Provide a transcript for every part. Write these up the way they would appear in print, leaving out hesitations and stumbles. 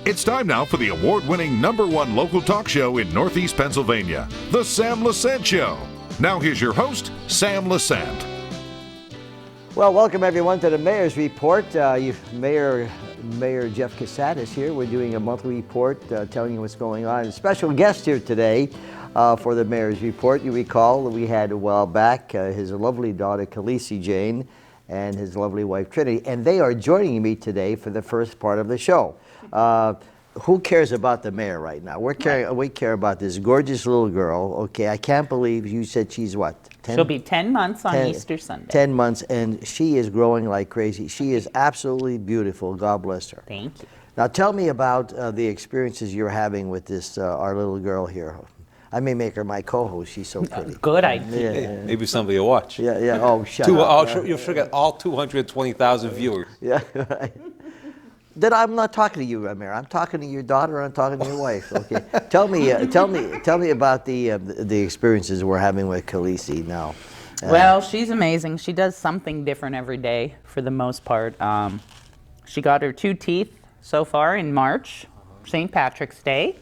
It's time now for the award-winning #1 local talk show in Northeast Pennsylvania, The Sam Lesante Show. Now here's your host, Sam Lesante. Well, welcome everyone to the Mayor's Report. Mayor Jeff Cusat is here. We're doing a monthly report telling you what's going on. A special guest here today for the Mayor's Report. You recall that we had a while back his lovely daughter Khaleesi Jane and his lovely wife Trinity, and they are joining me today for the first part of the show. Who cares about the mayor right now? We care about this gorgeous little girl. Okay, I can't believe you said she's what? 10? She'll be 10 months on Easter Sunday. 10 months, and she is growing like crazy. She is absolutely beautiful. God bless her. Thank you. Now tell me about the experiences you're having with this our little girl here. I may make her my co-host. She's so pretty. Good idea. Yeah. Maybe somebody will watch. Yeah. Oh, shut up. You'll forget all 220,000 viewers. Yeah. Right. Then I'm not talking to you, Mayor. I'm talking to your daughter. I'm talking to your wife. Okay. Tell me about the experiences we're having with Khaleesi now. Well, she's amazing. She does something different every day for the most part. She got her 2 teeth so far in March, St. Patrick's Day.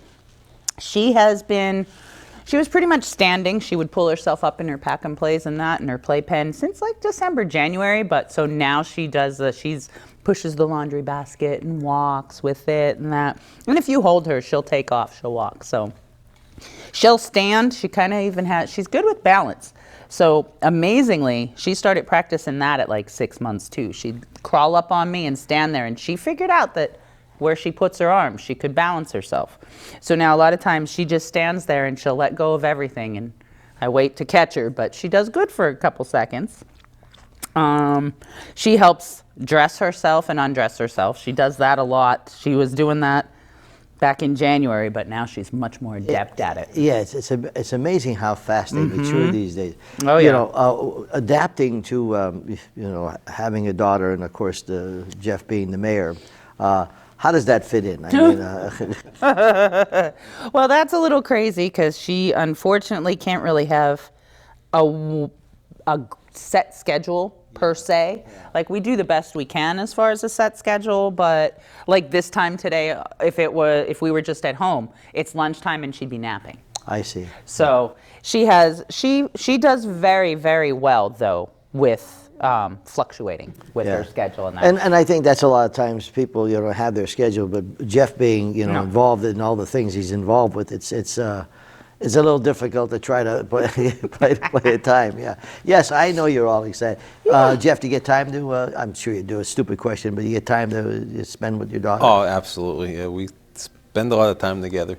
She was pretty much standing. She would pull herself up in her pack and plays and that, in her playpen since like December, January. But so now she does she's pushes the laundry basket and walks with it and that. And if you hold her, she'll take off, she'll walk. So she'll stand. She kind of even she's good with balance. So amazingly, she started practicing that at like 6 months too. She'd crawl up on me and stand there, and she figured out that where she puts her arms, she could balance herself. So now a lot of times she just stands there and she'll let go of everything, and I wait to catch her, but she does good for a couple seconds. She helps dress herself and undress herself. She does that a lot. She was doing that back in January, but now she's much more adept at it. Yeah, it's amazing how fast they mature these days. Oh, yeah. You know, adapting to having a daughter, and of course Jeff being the mayor. How does that fit in? I mean, well, that's a little crazy because she unfortunately can't really have a set schedule per se. Like, we do the best we can as far as a set schedule, but like this time today, if we were just at home, it's lunchtime and she'd be napping. I see. So she does very, very well though with fluctuating with her schedule and that. And I think that's a lot of times people have their schedule, but Jeff being involved in all the things he's involved with, it's a little difficult to try to play a time. Yeah. Yes, I know you're all excited. Yeah. Jeff, do you get time to? I'm sure you do. A stupid question, but you get time to spend with your daughter? Oh, absolutely. Yeah, we spend a lot of time together.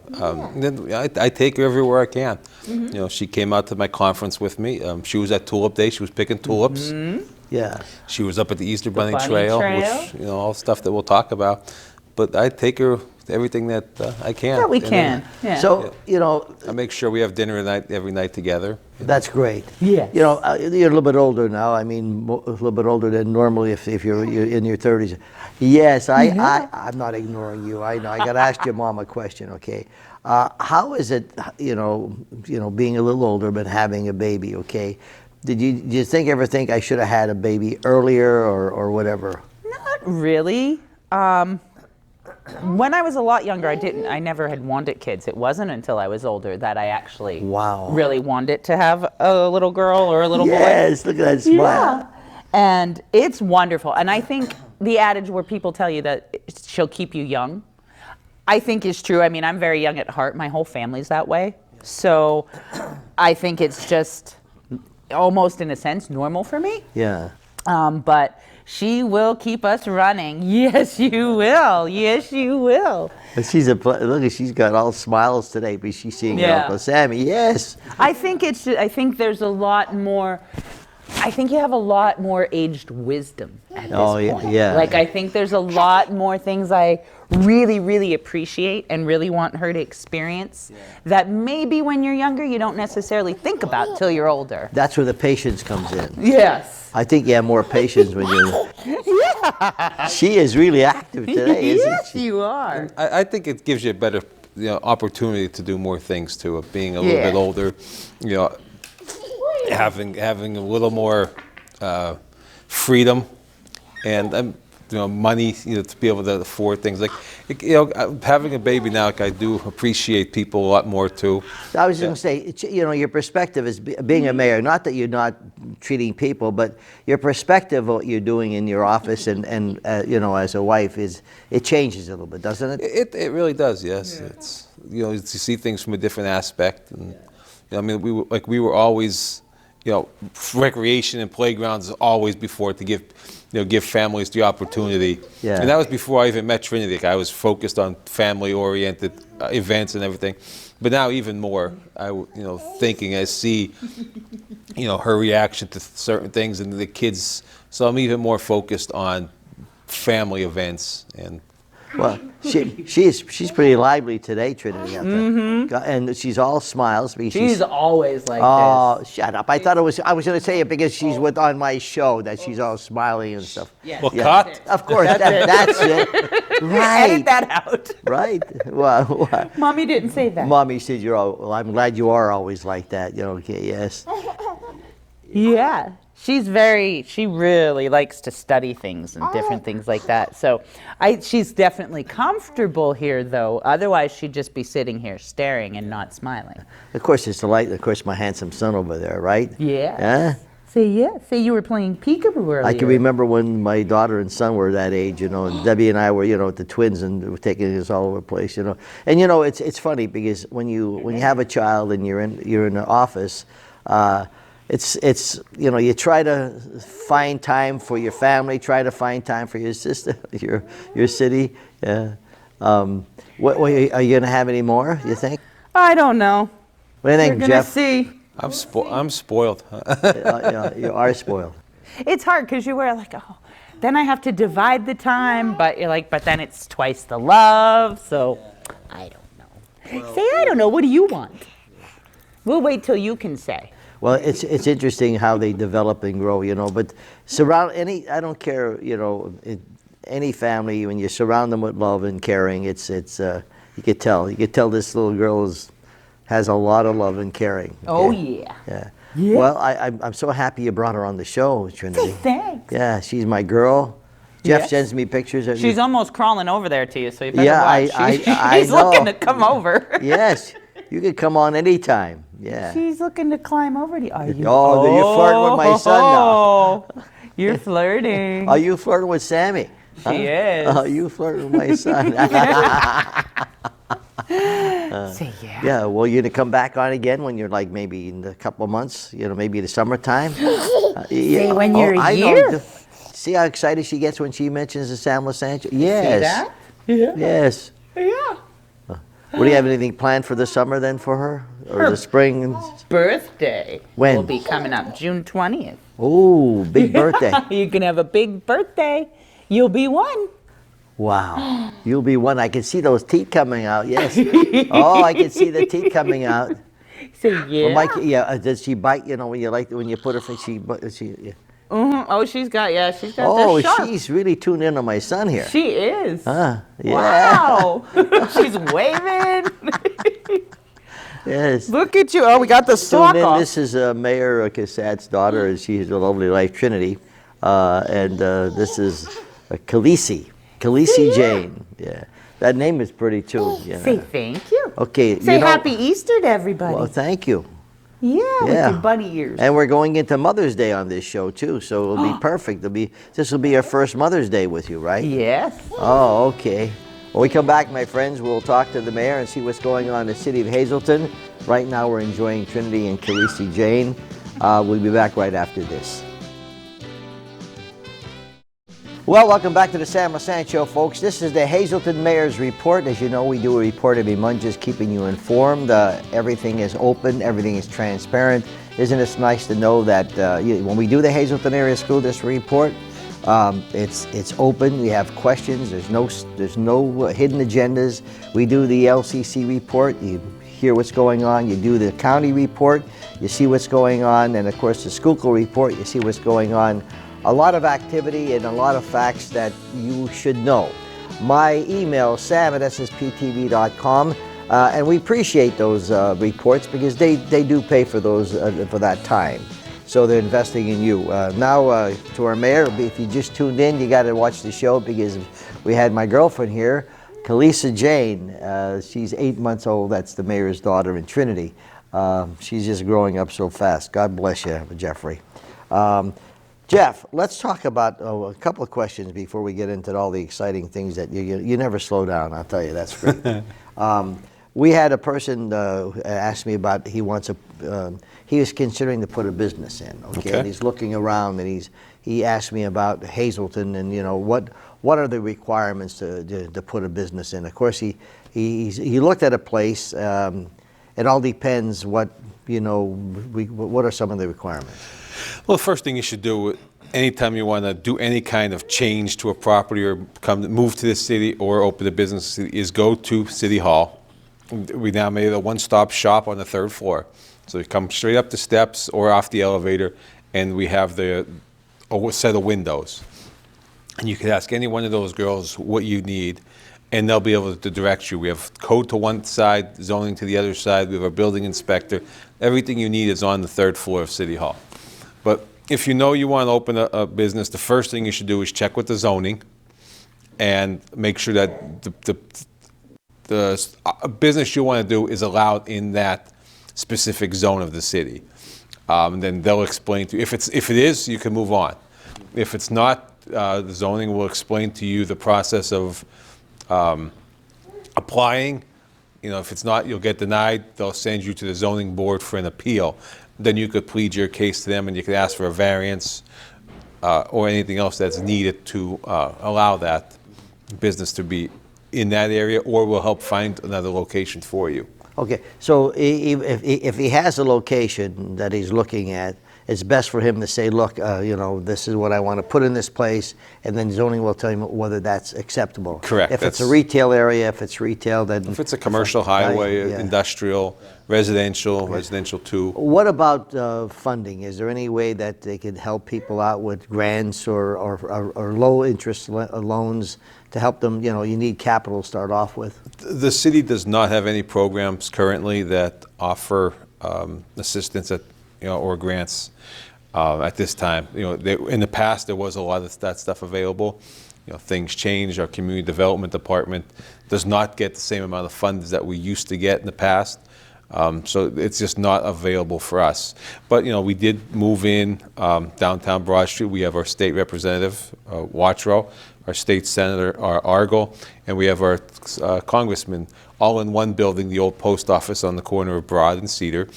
Then I take her everywhere I can. Mm-hmm. She came out to my conference with me. She was at Tulip Day. She was picking tulips. Mm-hmm. Yeah. She was up at the Easter Bunny Trail, which all stuff that we'll talk about. But I take her everything that I can. That we can. Yeah. So I make sure we have dinner every night together. That's great. Yeah. You're a little bit older now. I mean, a little bit older than normally if you're in your 30s. Yes, I'm not ignoring you. I know. I got to ask your mom a question. Okay. How is it? Being a little older but having a baby. Okay. Did you ever think I should have had a baby earlier or whatever? Not really. When I was a lot younger, I never had wanted kids. It wasn't until I was older that I actually really wanted to have a little girl or a little boy. Yes, look at that smile. Yeah. And it's wonderful. And I think the adage where people tell you that she'll keep you young, I think is true. I mean, I'm very young at heart. My whole family's that way. So I think it's just almost in a sense normal for me. Yeah. But she will keep us running. Yes, you will. Yes, you will. But she's got all smiles today, but she's seeing Uncle Sammy. Yes. I think there's a lot more. I think you have a lot more aged wisdom at this point. Yeah. Like, I think there's a lot more things I really, really appreciate and really want her to experience that maybe when you're younger you don't necessarily think about till you're older. That's where the patience comes in. Yes. I think you have more patience when you're... Yeah. She is really active today, isn't she? Yes, you are. I think it gives you a better opportunity to do more things too, of being a little bit older, having a little more freedom and money, to be able to afford things. Like, having a baby now, like, I do appreciate people a lot more too. I was going to say, your perspective is being a mayor, not that you're not treating people, but your perspective of what you're doing in your office and as a wife it changes a little bit, doesn't it? It really does, yes. Yeah. It's, to see things from a different aspect. And, we were always, recreation and playgrounds always before to give families the opportunity. Yeah. And that was before I even met Trinity. Like, I was focused on family-oriented events and everything. But now even more, thinking, I see, her reaction to certain things and the kids. So I'm even more focused on family events. And well, she's pretty lively today, Trinity. And she's all smiles. She's always like this. Oh, shut up! I thought I was going to say it because she's on my show that she's all smiling and stuff. Yes. Well, cut. Of course, that's it. Right. Edit that out. Right. Well, Mommy didn't say that. Mommy said you're all. Well, I'm glad you are always like that. Okay. Yes. Yeah. She really likes to study things and different things like that. So she's definitely comfortable here, though. Otherwise, she'd just be sitting here staring and not smiling. Of course, it's the light. Of course, my handsome son over there, right? Yeah. Say you were playing peekaboo earlier. I can remember when my daughter and son were that age, and Debbie and I were, the twins, and were taking us all over the place, And it's funny because when you have a child and you're in the office, it's you try to find time for your family, try to find time for your sister, your city. Yeah. What are you going to have any more? You think? I don't know. What do you think, We're Jeff? See. I'm spoiled. You are spoiled. It's hard because you were like, then I have to divide the time, but you're like, but then it's twice the love. So I don't know. Say I don't know. What do you want? We'll wait till you can say. Well, it's interesting how they develop and grow, but I don't care, any family, when you surround them with love and caring, it's you could tell this little girl has a lot of love and caring. Oh, yeah. Well, I'm so happy you brought her on the show, Trinity. Thanks. Yeah, she's my girl. Jeff Yes. sends me pictures of She's almost crawling over there to you, so you better watch. She's know. looking to come over. Yes, you could come on anytime. Yeah. She's looking to climb over to you. Are you? Oh, you're flirting with my son now. You're flirting. Are you flirting with Sammy? She is. Oh, you flirting with my son. Say yeah. Yeah, well, you're going to come back on again when you're like maybe in a couple of months, maybe the summertime. Say when you're a year. See how excited she gets when she mentions the Sam Lesante? Yes. See that? Yeah. Yes. Yeah. What do you have anything planned for the summer then for her? Or the spring? Birthday. When? Will be coming up June 20th. Oh, big birthday. You can have a big birthday. You'll be one. Wow. You'll be one. I can see those teeth coming out. Yes. Oh, I can see the teeth coming out. So yeah. Well, does she bite? When you put her, she. Yeah. Mm-hmm. Oh, she's got Oh, that sharp. she's really tuned in on my son here. She is. Yeah. Wow. She's waving. Yes. Look at you. Oh, we got the sock off. This is Mayor Cusat's daughter, and she's a lovely life, Trinity. And this is Khaleesi Jane. Yeah. That name is pretty too. Say thank you. Okay. Say Happy Easter to everybody. Well, thank you. Yeah, with your bunny ears. And we're going into Mother's Day on this show too, so it'll be perfect. This will be our first Mother's Day with you, right? Yes. Oh, okay. When we come back, my friends, we'll talk to the mayor and see what's going on in the city of Hazleton. Right now, we're enjoying Trinity and Khaleesi Jane. We'll be back right after this. Well, welcome back to the Sam Lesante Show, folks. This is the Hazleton Mayor's Report. As you know, we do a report every month, just keeping you informed. Everything is open, everything is transparent. Isn't it nice to know that when we do the Hazleton Area School District Report, it's open. We have questions. There's no hidden agendas. We do the LCC report. You hear what's going on. You do the county report. You see what's going on, and of course the school report. You see what's going on. A lot of activity and a lot of facts that you should know. My email, sam@ssptv.com, and we appreciate those reports because they do pay for those for that time. So they're investing in you. Now to our mayor, if you just tuned in, you got to watch the show because we had my girlfriend here, Khaleesi Jane. She's 8 months old. That's the mayor's daughter in Trinity. She's just growing up so fast. God bless you, Jeffrey. Jeff, let's talk about a couple of questions before we get into all the exciting things that you never slow down. I'll tell you, that's great. We had a person ask me about he was considering to put a business in, okay? And he's looking around and he asked me about Hazleton and what are the requirements to put a business in. Of course, he looked at a place. It all depends what are some of the requirements. Well, the first thing you should do anytime you want to do any kind of change to a property or move to the city or open a business is go to City Hall. We now made a one-stop shop on the 3rd floor. So you come straight up the steps or off the elevator, and we have a set of windows. And you can ask any one of those girls what you need, and they'll be able to direct you. We have code to one side, zoning to the other side. We have our building inspector. Everything you need is on the 3rd floor of City Hall. But if you know you want to open a business, the first thing you should do is check with the zoning and make sure that the business you want to do is allowed in that specific zone of the city. Then they'll explain to you. If it is, you can move on. If it's not, the zoning will explain to you the process of applying. If it's not, you'll get denied. They'll send you to the zoning board for an appeal. Then you could plead your case to them, and you could ask for a variance or anything else that's needed to allow that business to be in that area, or we'll help find another location for you. Okay, so if he has a location that he's looking at, it's best for him to say, look, this is what I want to put in this place, and then zoning will tell him whether that's acceptable. Correct. If it's a retail area, if it's retail, then... If it's a commercial highway, industrial, residential, residential too. What about funding? Is there any way that they could help people out with grants or low-interest loans to help them? You need capital to start off with. The city does not have any programs currently that offer assistance or grants at this time. In the past there was a lot of that stuff available. Things change. Our community development department does not get the same amount of funds that we used to get in the past. So it's just not available for us. But we did move in downtown Broad Street. We have our state representative, Watrow, our state senator, Argyle, and we have our congressman, all in one building, the old post office on the corner of Broad and Cedar.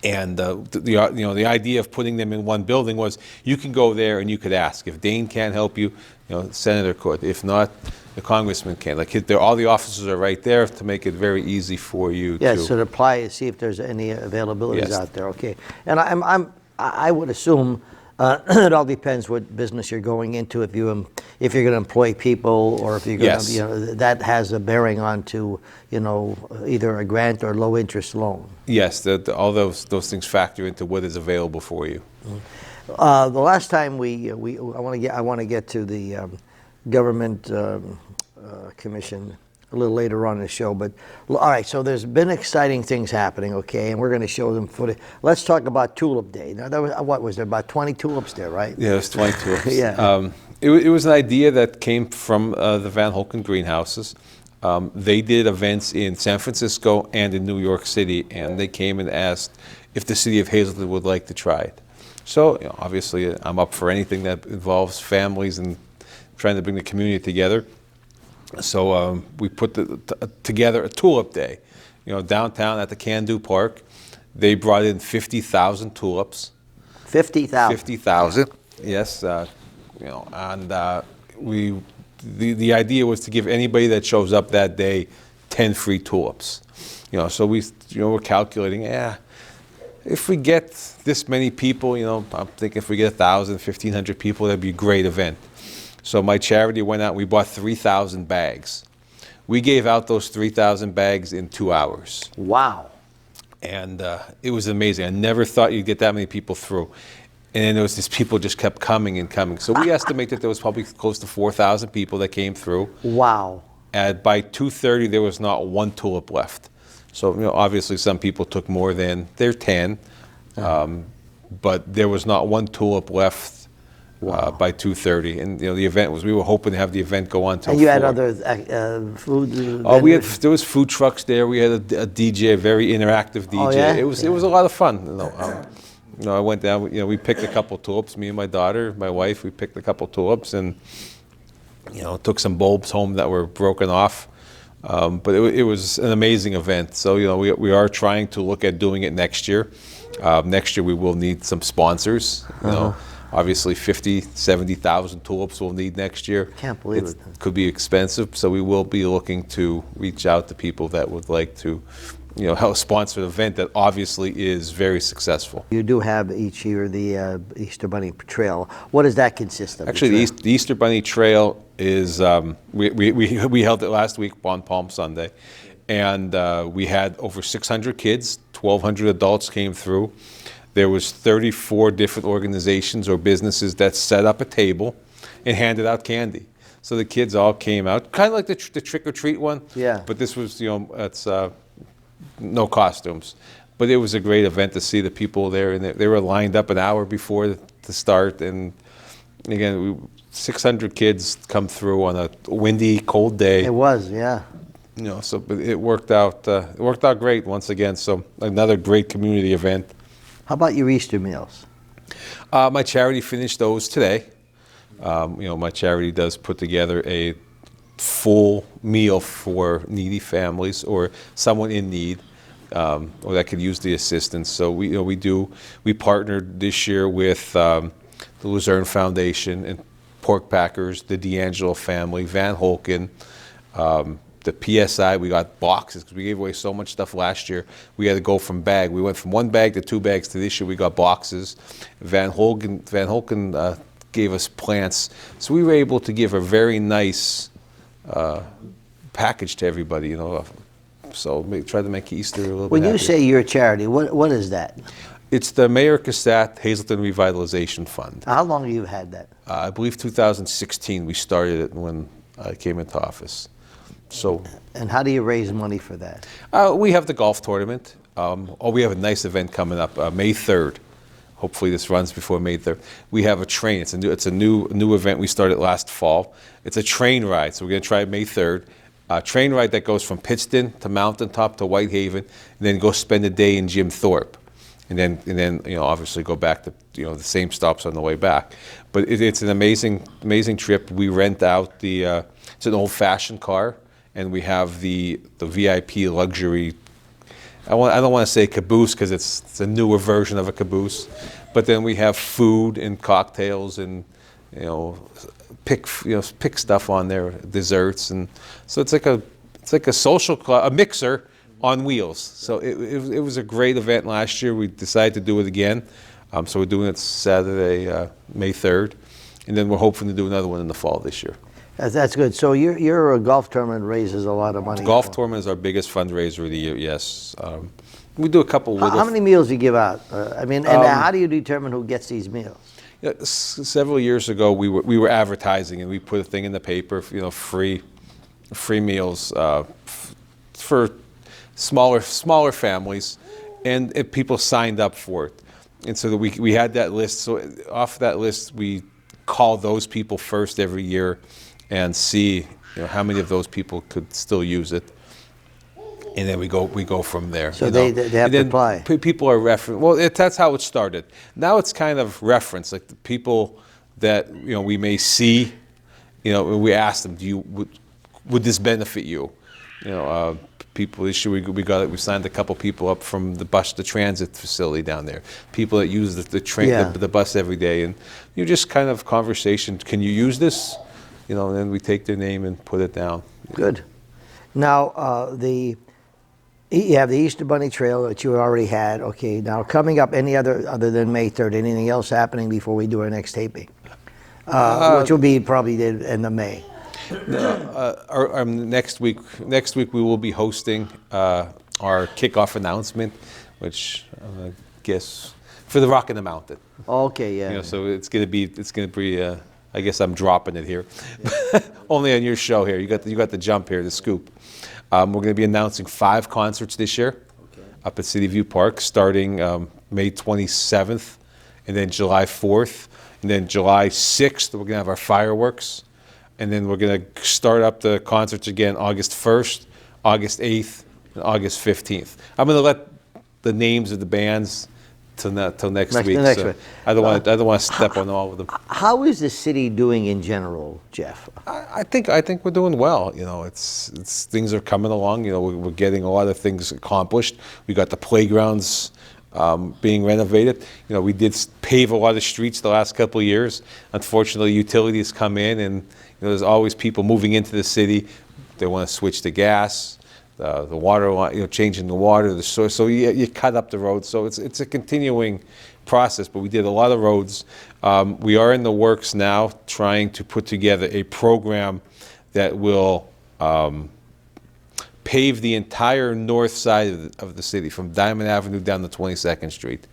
And the idea of putting them in one building was you can go there and you could ask. If Dane can't help you, the senator could. If not, the congressman can. All the offices are right there to make it very easy for you. Yes, so to apply and see if there's any availabilities out there. Okay, and I would assume it all depends what business you're going into. If you're going to employ people, or if you're going to, that has a bearing on to either a grant or low interest loan. Yes, all those things factor into what is available for you. The last time I want to get to the government commission a little later on in the show, but all right, so there's been exciting things happening, okay, and we're going to show them footage. Let's talk about Tulip Day. Now, what was there, about 20 tulips there, right? Yeah, there's 20 tulips. Yeah. It was an idea that came from the Van Holken greenhouses. They did events in San Francisco and in New York City, and they came and asked if the city of Hazleton would like to try it. So, obviously, I'm up for anything that involves families and trying to bring the community together. So we put together a Tulip Day, downtown at the Can-Do Park. They brought in 50,000 tulips. 50,000. 50,000. Yes. And the idea was to give anybody that shows up that day 10 free tulips. So we're calculating. If we get this many people, I'm thinking if we get 1,000, 1,500 people, that'd be a great event. So my charity went out and we bought 3,000 bags. We gave out those 3,000 bags in 2 hours. Wow. And it was amazing. I never thought you'd get that many people through. And then there was people just kept coming and coming. So we estimate that there was probably close to 4,000 people that came through. Wow. And by 2:30, there was not one tulip left. So obviously some people took more than their 10. but there was not one tulip left by 2:30, and the event was. We were hoping to have the event go on till. And you 4. had other food. There was food trucks there. We had a DJ, a very interactive DJ. Oh, yeah? It was a lot of fun. I went down. We picked a couple tulips. Me and my daughter, my wife, we picked a couple tulips, and took some bulbs home that were broken off. But it was an amazing event. So we are trying to look at doing it next year. Next year we will need some sponsors. Obviously 50,000-70,000 tulips we'll need next year. Can't believe it. Could be expensive, so we will be looking to reach out to people that would like to help sponsor an event that obviously is very successul. You do have each year the Easter Bunny Trail. What does that consist of? Actually, the Easter Bunny Trail is, we held it last week on Palm Sunday, and we had over 600 kids, 1,200 adults came through. There was 34 different organizations or businesses that set up a table and handed out candy. So the kids all came out, kind of like the trick or treat one. Yeah. But this was, it's no costumes. But it was a great event to see the people there, and they were lined up an hour before the start. And again, 600 kids come through on a windy, cold day. It was, yeah. But it worked out. It worked out great once again. So another great community event. How about your Easter meals? My charity finished those today. My charity does put together a full meal for needy families or someone in need, or that could use the assistance. So we partnered this year with the Luzerne Foundation and Pork Packers, the D'Angelo family, Van Holken, the PSI. We got boxes because we gave away so much stuff last year. We had to go from bag. We went from 1 bag to 2 bags to this year we got boxes. Van Holken gave us plants. So we were able to give a very nice package to everybody, So try to make Easter a little bit When you happier. say your charity, what is that? It's the Mayor Cusat Hazleton Revitalization Fund. How long have you had that? I believe 2016 we started it when I came into office. So, And how do you raise money for that? we have the golf tournament. We have a nice event coming up, May 3rd. Hopefully this runs before May 3rd. We have a train. It's a new event we started last fall. It's a train ride, so we're going to try it May 3rd. A train ride that goes from Pittston to Mountaintop to Whitehaven, and then go spend a day in Jim Thorpe. And then obviously go back to the same stops on the way back. But it's an amazing trip. We rent out it's an old-fashioned car, and we have the VIP luxury. I don't want to say caboose because it's a newer version of a caboose, but then we have food and cocktails and pick stuff on there, desserts, and so it's like a social club, a mixer on wheels. So it was a great event last year. We decided to do it again, so we're doing it Saturday, May 3rd, and then we're hoping to do another one in the fall this year. That's good. So your golf tournament raises a lot of money. Golf tournament is our biggest fundraiser of the year. Yes, we do a couple. How many meals do you give out? And how do you determine who gets these meals? Yeah, several years ago, we were advertising, and we put a thing in the paper, free meals for smaller families, and people signed up for it, and so we had that list. So off that list, we call those people first every year, and see how many of those people could still use it, and then we go from there. So they have to apply. People are that's how it started. Now it's kind of reference, like the people that we may see, we ask them, would this benefit you? People this year we signed a couple people up from the transit facility down there. People that use the train, the bus every day, and just kind of conversation. Can you use this? And then we take their name and put it down. Good. Now you have the Easter Bunny Trail that you already had. Okay. Now coming up, any other than May 3rd, anything else happening before we do our next taping, which will be probably the end of May. Next week we will be hosting our kickoff announcement, which I guess for the Rock in the Mountain. Okay, yeah. So it's gonna be. I guess I'm dropping it here, only on your show here. You got the jump here, the scoop. We're going to be announcing 5 concerts this year up at City View Park, starting May 27th and then July 4th, and then July 6th, we're going to have our fireworks. And then we're going to start up the concerts again August 1st, August 8th, and August 15th. I'm going to let the names of the bands till next week. So I don't want to step on all of them. How is the city doing in general, Jeff? I think we're doing well. You know, it's things are coming along. You know, we're getting a lot of things accomplished. We got the playgrounds being renovated. You know, we did pave a lot of streets the last couple of years. Unfortunately, utilities come in, and you know, there's always people moving into the city. They want to switch to gas, the water line, you know, changing the water, the source. So you cut up the road. So it's a continuing process. But we did a lot of roads. We are in the works now, trying to put together a program that will pave the entire north side of the city, from Diamond Avenue down to 22nd Street.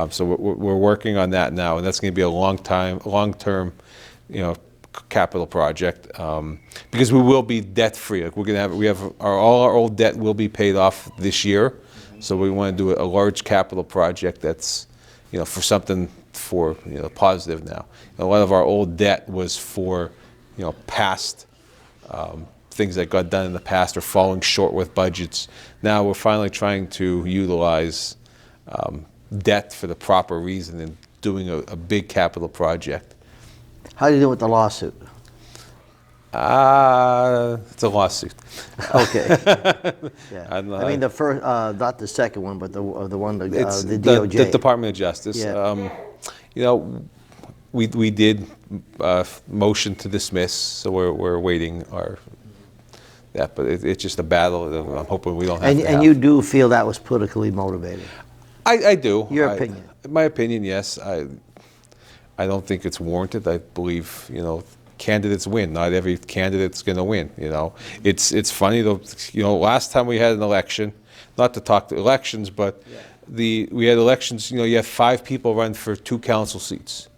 So we're working on that now, and that's going to be a long-term, you know, capital project, because we will be debt-free. Like all our old debt will be paid off this year, so we want to do a large capital project that's, you know, for something for, you know, positive now. And a lot of our old debt was for, you know, past things that got done in the past or falling short with budgets. Now we're finally trying to utilize debt for the proper reason and doing a big capital project. How do you do with the lawsuit? It's a lawsuit. Okay. Yeah. I mean, the first, not the second one, but the one, the DOJ. The Department of Justice. Yeah. You know, we did motion to dismiss, so we're waiting that, but it's just a battle that I'm hoping we don't have to have. And you do feel that was politically motivated? I do. Your opinion? My opinion, yes. I don't think it's warranted. I believe, you know, candidates win. Not every candidate's going to win, you know. It's funny, though, you know, last time we had an election, not to talk to elections, but we had elections, you know, you have 5 people run for 2 council seats.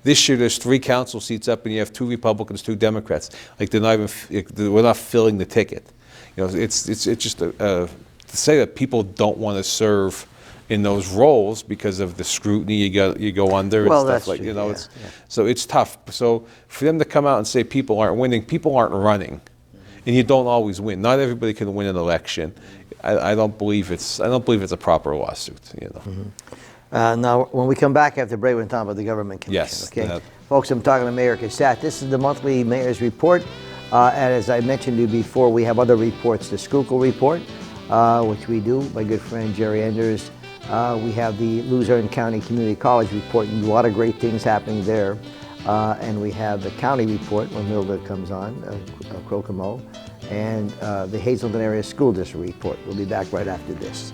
This year, there's 3 council seats up, and you have 2 Republicans, 2 Democrats. Like, we're not filling the ticket. You know, it's just to say that people don't want to serve in those roles because of the scrutiny you go under and stuff like, you know, so it's tough. So for them to come out and say people aren't winning, people aren't running, and you don't always win. Not everybody can win an election. I don't believe it's a proper lawsuit, you know. Mm-hmm. Now, when we come back after the break, we're going to talk about the government commission. Yes. Okay, folks, I'm talking to Mayor Cusat. This is the monthly mayor's report, and as I mentioned to you before, we have other reports. The Schuylkill report, which we do. My good friend Jerry Enders. We have the Luzerne County Community College report, and a lot of great things happening there. And we have the county report when Milda comes on, Crocomo, and the Hazleton Area School District report. We'll be back right after this.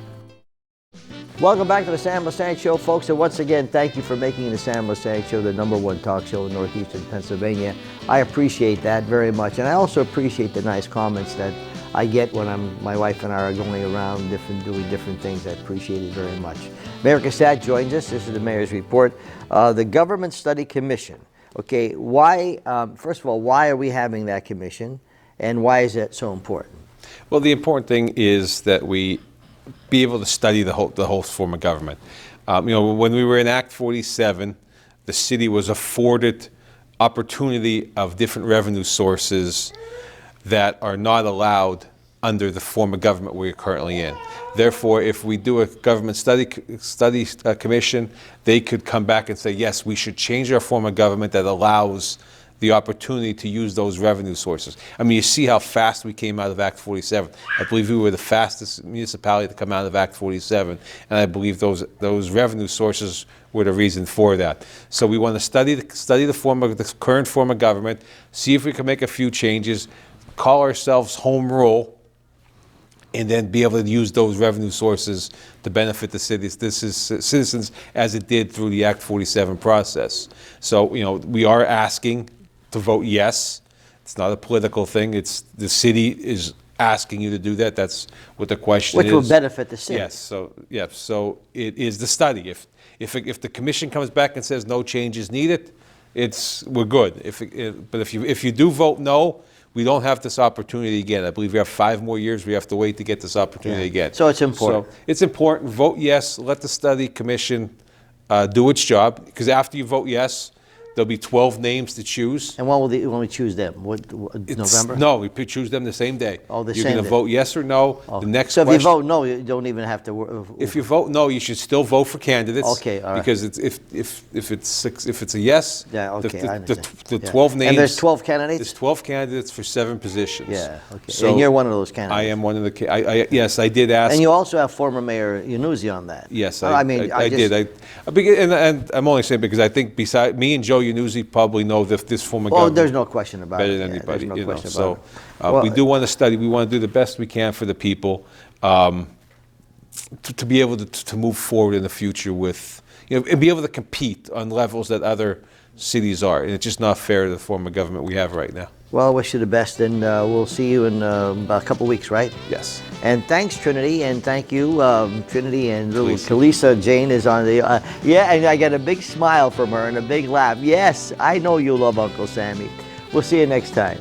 Welcome back to the Sam Lesante Show, folks, and once again, thank you for making the Sam Lesante Show the #1 talk show in northeastern Pennsylvania. I appreciate that very much, and I also appreciate the nice comments that I get when my wife and I are going around doing different things. I appreciate it very much. Mayor Cusat joins us. This is the mayor's report. The Government Study Commission. Okay, why? First of all, why are we having that commission, and why is it so important? Well, the important thing is that we be able to study the whole form of government. You know, when we were in Act 47, the city was afforded opportunity of different revenue sources that are not allowed under the form of government we're currently in. Therefore, if we do a government study commission, they could come back and say, yes, we should change our form of government that allows the opportunity to use those revenue sources. I mean, you see how fast we came out of Act 47. I believe we were the fastest municipality to come out of Act 47, and I believe those revenue sources were the reason for that. So we want to study the current form of government, see if we can make a few changes, call ourselves home rule, and then be able to use those revenue sources to benefit the citizens as it did through the Act 47 process. So, you know, we are asking to vote yes. It's not a political thing. It's the city is asking you to do that. That's what the question is. Which will benefit the city. Yes. So it is the study. If the commission comes back and says no changes needed, we're good. But if you do vote no, we don't have this opportunity again. I believe we have 5 more years we have to wait to get this opportunity again. So it's important. So it's important. Vote yes. Let the study commission do its job. Because after you vote yes, there'll be 12 names to choose. And when we choose them? November? No, we choose them the same day. Oh, the You're same going day. to vote yes or no. Oh. The next So if question, you vote no, you don't even have to. if you vote no, you should still vote for candidates. Okay, all right. Because if it's a yes, Yeah, okay, I the understand. Yeah. 12 names. And there's 12 candidates? There's 12 candidates for 7 positions. Yeah, okay. So And you're one of those candidates. I am one of the. Yes, I did ask. And you also have former Mayor Yannuzzi on that. Yes, I did. And I'm only saying because I think beside me and Joe Yannuzzi probably know this former government there's no question about better it. than Yeah, anybody. there's no question So about it. Well, we do want to study. We want to do the best we can for the people to be able to move forward in the future with, and be able to compete on levels that other cities are. And it's just not fair to the form of government we have right now. Well, I wish you the best, and we'll see you in about a couple weeks, right? Yes. And thanks, Trinity, and thank you, Trinity, and little Khaleesi. Khaleesi Jane is on the, yeah, and I got a big smile from her and a big laugh. Yes, I know you love Uncle Sammy. We'll see you next time.